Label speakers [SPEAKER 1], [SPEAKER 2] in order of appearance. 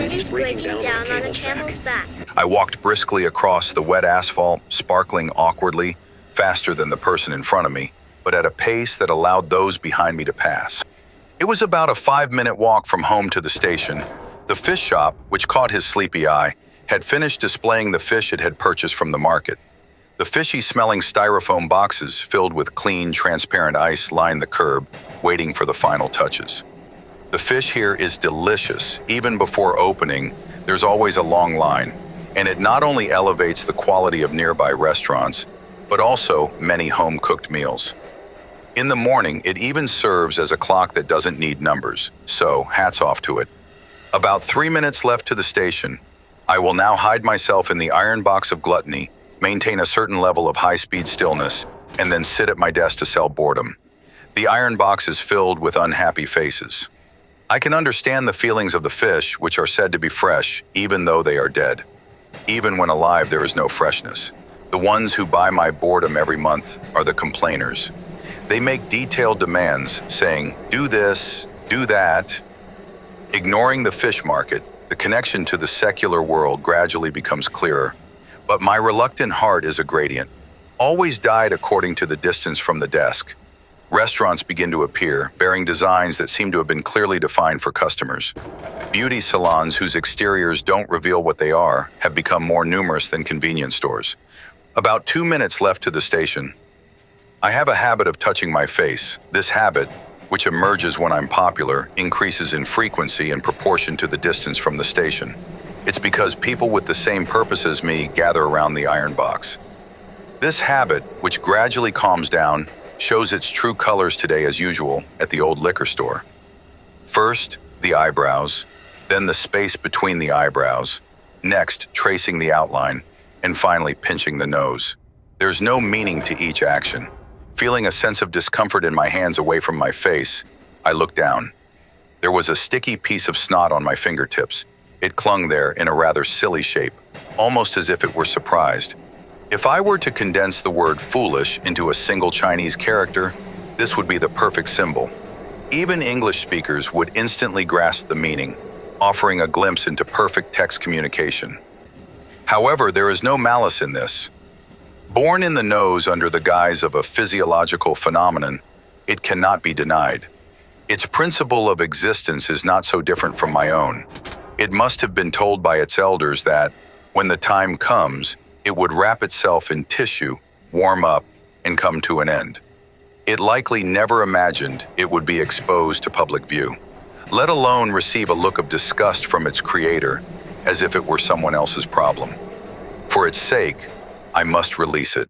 [SPEAKER 1] city's breaking down on a camel's back.
[SPEAKER 2] I walked briskly across the wet asphalt, sparkling awkwardly, faster than the person in front of me, but at a pace that allowed those behind me to pass. It was about a 5-minute walk from home to the station. The fish shop, which caught his sleepy eye, had finished displaying the fish it had purchased from the market. The fishy-smelling styrofoam boxes filled with clean, transparent ice lined the curb, waiting for the final touches. The fish here is delicious. Even before opening, there's always a long line, and it not only elevates the quality of nearby restaurants, but also many home-cooked meals. In the morning, it even serves as a clock that doesn't need numbers, so hats off to it. About 3 minutes left to the station. I will now hide myself in the iron box of gluttony, maintain a certain level of high-speed stillness, and then sit at my desk to sell boredom. The iron box is filled with unhappy faces. I can understand the feelings of the fish, which are said to be fresh, even though they are dead. Even when alive, there is no freshness. The ones who buy my boredom every month are the complainers. They make detailed demands, saying, "Do this, do that." Ignoring the fish market, the connection to the secular world gradually becomes clearer. But my reluctant heart is a gradient, always died according to the distance from the desk. Restaurants begin to appear, bearing designs that seem to have been clearly defined for customers. Beauty salons whose exteriors don't reveal what they are have become more numerous than convenience stores. About 2 minutes left to the station. I have a habit of touching my face. This habit, which emerges when I'm popular, increases in frequency in proportion to the distance from the station. It's because people with the same purpose as me gather around the iron box. This habit, which gradually calms down, shows its true colors today as usual at the old liquor store. First, the eyebrows, then the space between the eyebrows, next tracing the outline, and finally pinching the nose. There's no meaning to each action. Feeling a sense of discomfort in my hands away from my face, I looked down. There was a sticky piece of snot on my fingertips. It clung there in a rather silly shape, almost as if it were surprised. If I were to condense the word foolish into a single Chinese character, this would be the perfect symbol. Even English speakers would instantly grasp the meaning, offering a glimpse into perfect text communication. However, there is no malice in this. Born in the nose under the guise of a physiological phenomenon, it cannot be denied. Its principle of existence is not so different from my own. It must have been told by its elders that, when the time comes, it would wrap itself in tissue, warm up, and come to an end. It likely never imagined it would be exposed to public view, let alone receive a look of disgust from its creator, as if it were someone else's problem. For its sake, I must release it.